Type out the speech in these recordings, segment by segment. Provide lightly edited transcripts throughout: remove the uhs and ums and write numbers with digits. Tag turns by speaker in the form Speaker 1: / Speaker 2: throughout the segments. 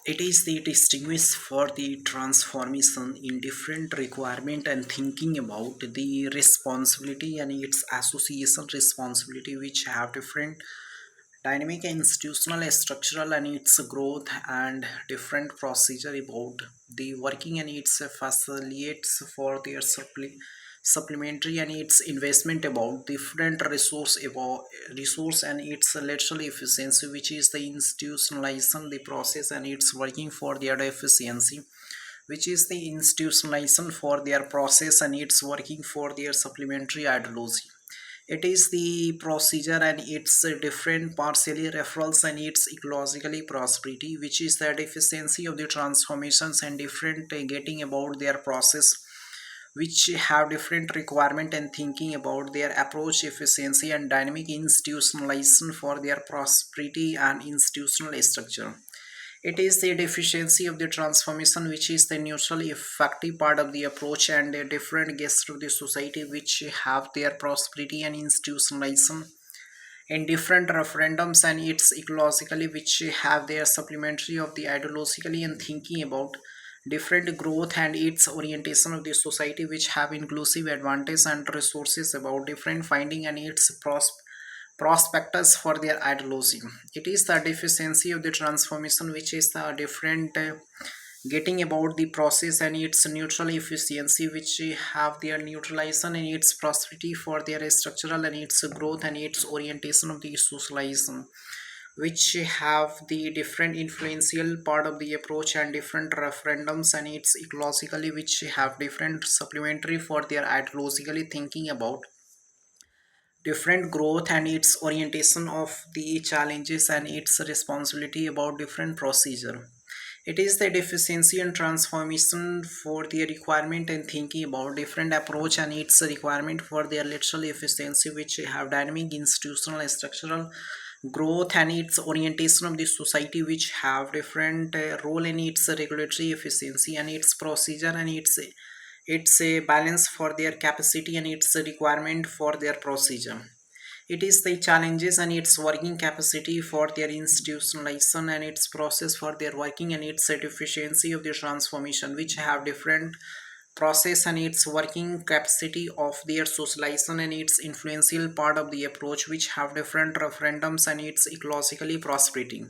Speaker 1: It is the distinguish for the transformation in different requirement and thinking about the responsibility and its association responsibility which have different dynamic institutional structural and its growth and different procedure about the working and its facilitates for their supplementary and its investment about different resource and its lateral efficiency which is the institutionalization the process and its working for their efficiency which is the institutionalization for their process and its working for their supplementary ideology. It is the procedure and its different partially referrals and its ecologically prosperity, which is the deficiency of the transformations and different getting about their process, which have different requirement and thinking about their approach, efficiency, and dynamic institutionalization for their prosperity and institutional structure. It is the deficiency of the transformation, which is the neutral effective part of the approach, and the different guests of the society which have their prosperity and institutionalization in different referendums and its ecologically which have their supplementary of the ideologically and thinking about different growth and its orientation of the society which have inclusive advantage and resources about different finding and its prospectus for their ideology. It is the deficiency of the transformation which is the different getting about the process and its neutral efficiency which have their neutralization and its prosperity for their structural and its growth and its orientation of the socialization which have the different influential part of the approach and different referendums and its ecologically which have different supplementary for their ideologically thinking about different growth and its orientation of the challenges and its responsibility about different procedure. It is the deficiency and transformation for the requirement and thinking about different approach and its requirement for their literal efficiency which have dynamic institutional and structural growth and its orientation of the society which have different role in its regulatory efficiency and its procedure and it's a balance for their capacity and its requirement for their procedure. It is the challenges and its working capacity for their institutionalization and its process for their working and its efficiency of the transformation which have different process and its working capacity of their socialization and its influential part of the approach which have different referendums and its ecologically prosperity.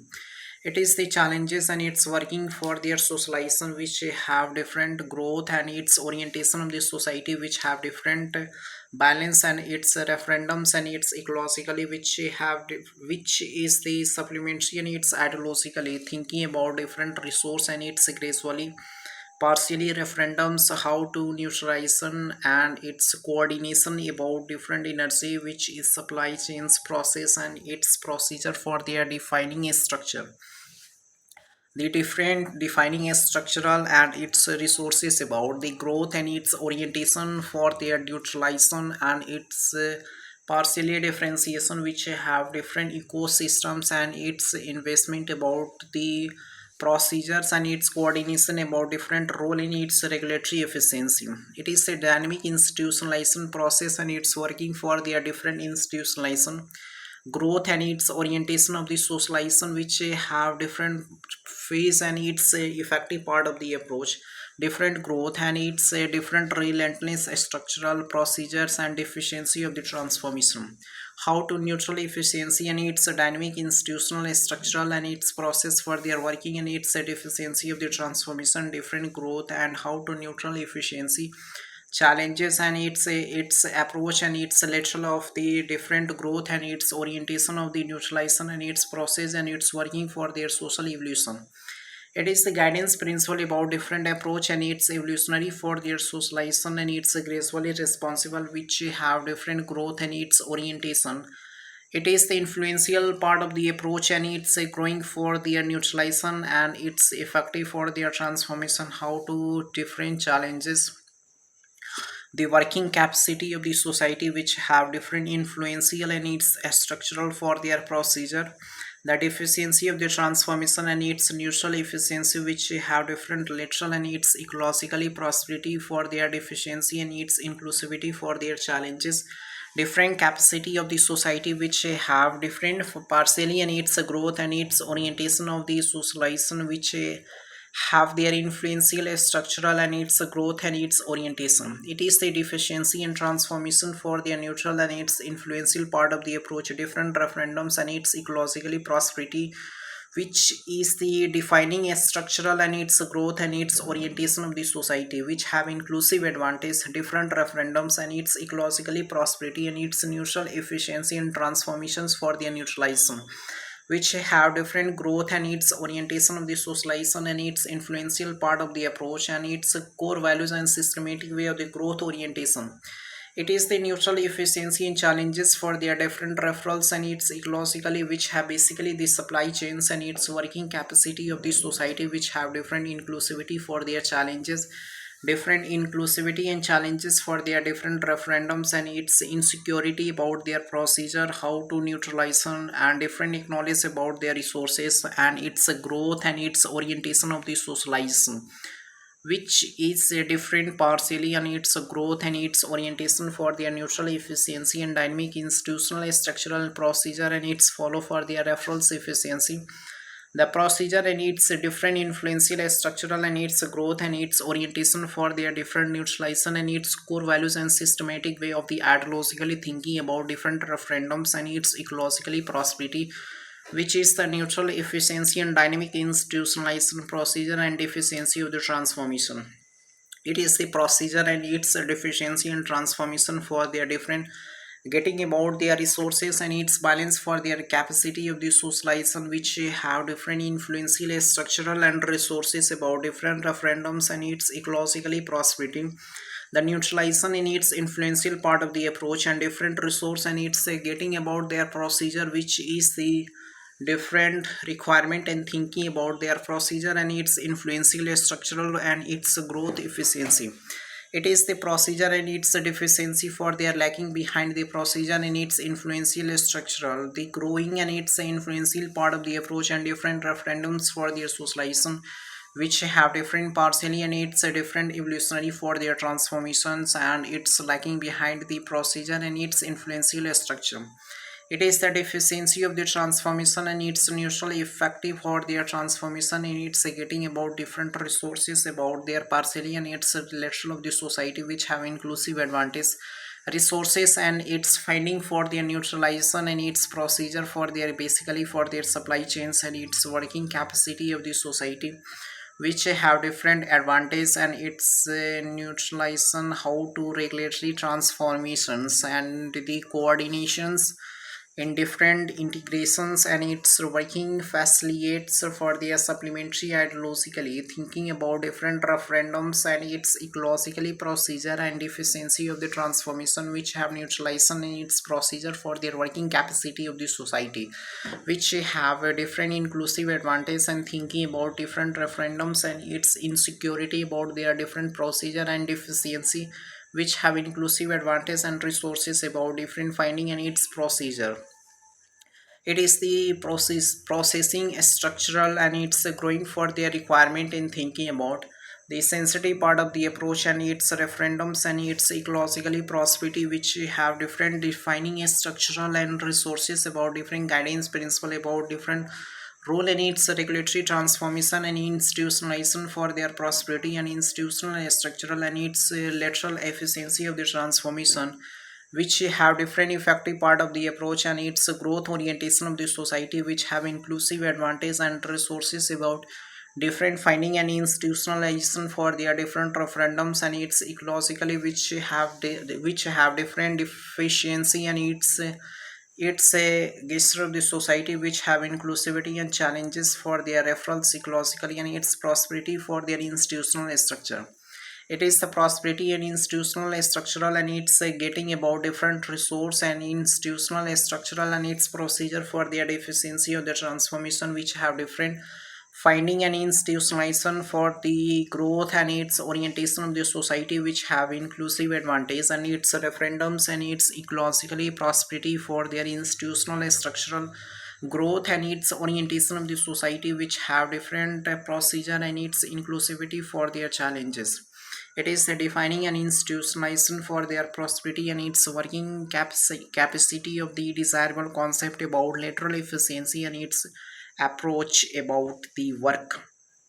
Speaker 1: It is the challenges and its working for their socialization which have different growth and its orientation of the society which have different balance and its referendums and its ecologically which is the supplementary and its ideologically thinking about different resource and its gracefully partially referendums how to neutralization and its coordination about different energy which is supply chains process and its procedure for their defining a structure the different defining a structural and its resources about the growth and its orientation for their utilization and its partially differentiation which have different ecosystems and its investment about the procedures and its coordination about different role in its regulatory efficiency. It is a dynamic institutionalization process and it's working for their different institutionalization growth and its orientation of the socialization which have different phase and its effective part of the approach different growth and its different relentless structural procedures and efficiency of the transformation how to neutral efficiency and its dynamic institutional structural and its process for their working and its efficiency of the transformation different growth and how to neutral efficiency challenges and its approach and its lateral of the different growth and its orientation of the neutralization and its process and its working for their social evolution. It is the guidance principle about different approach and its evolutionary for their socialization and its gracefully responsible which have different growth and its orientation. It is the influential part of the approach and it's growing for their neutralization and it's effective for their transformation how to different challenges the working capacity of the society which have different influential and its structural for their procedure the deficiency of the transformation and its neutral efficiency which have different lateral and its ecologically prosperity for their deficiency and its inclusivity for their challenges different capacity of the society which have different partially and its growth and its orientation of the socialization which have their influential structural and its growth and its orientation. It is the deficiency and transformation for the neutral and its influential part of the approach different referendums and its ecologically prosperity which is the defining a structural and its growth and its orientation of the society which have inclusive advantage different referendums and its ecologically prosperity and its neutral efficiency and transformations for their neutralization which have different growth and its orientation of the socialization and its influential part of the approach and its core values and systematic way of the growth orientation. It is the neutral efficiency and challenges for their different referrals and its ecologically which have basically the supply chains and its working capacity of the society which have different inclusivity for their challenges different inclusivity and challenges for their different referendums and its insecurity about their procedure how to neutralize and different acknowledge about their resources and its growth and its orientation of the socialization which is a different partially and its growth and its orientation for their neutral efficiency and dynamic institutional structural procedure and its follow for their referrals efficiency the procedure and its different influential structural and its growth and its orientation for their different neutralization and its core values and systematic way of the ideologically thinking about different referendums and its ecologically prosperity which is the neutral efficiency and dynamic institutionalization procedure and efficiency of the transformation. It is the procedure and its deficiency and transformation for their different getting about their resources and its balance for their capacity of the socialization which have different influential structural and resources about different referendums and its ecologically prosperity the neutralization in its influential part of the approach and different resource and its getting about their procedure which is the different requirement and thinking about their procedure and its influential structural and its growth efficiency. It is the procedure and its deficiency for their lacking behind the procedure and its influential structural the growing and its influential part of the approach and different referendums for their socialization which have different partially and it's a different evolutionary for their transformations and it's lacking behind the procedure and its influential structure. It is the deficiency of the transformation and its neutral effective for their transformation and it's getting about different resources about their partially and its relational of the society which have inclusive advantage resources and its finding for their neutralization and its procedure for their basically for their supply chains and its working capacity of the society which have different advantage and its neutralization how to regulatory transformations and the coordinations in different integrations and its working facilitates for their supplementary ideologically thinking about different referendums and its ecologically procedure and efficiency of the transformation which have neutralization in its procedure for their working capacity of the society which have a different inclusive advantage and thinking about different referendums and its insecurity about their different procedure and efficiency which have inclusive advantage and resources about different finding and its procedure. It is the processing structural and it's growing for their requirement in thinking about the sensitive part of the approach and its referendums and its ecologically prosperity which have different defining structural and resources about different guidance principle about different role in its regulatory transformation and institutionalization for their prosperity and institutional structural and its lateral efficiency of the transformation which have different effective part of the approach and its growth orientation of the society which have inclusive advantage and resources about different finding and institutionalization for their different referendums and its ecologically which have different efficiency and it's a gesture of the society which have inclusivity and challenges for their referrals ecologically and its prosperity for their institutional structure. It is the prosperity and institutional structural and it's getting about different resource and institutional structural and its procedure for their deficiency of the transformation which have different finding an institutionalization for the growth and its orientation of the society which have inclusive advantage and its referendums and its ecologically prosperity for their institutional structural growth and its orientation of the society which have different procedure and its inclusivity for their challenges. It is defining an institution for their prosperity and its working capacity of the desirable concept about lateral efficiency and its approach about the work.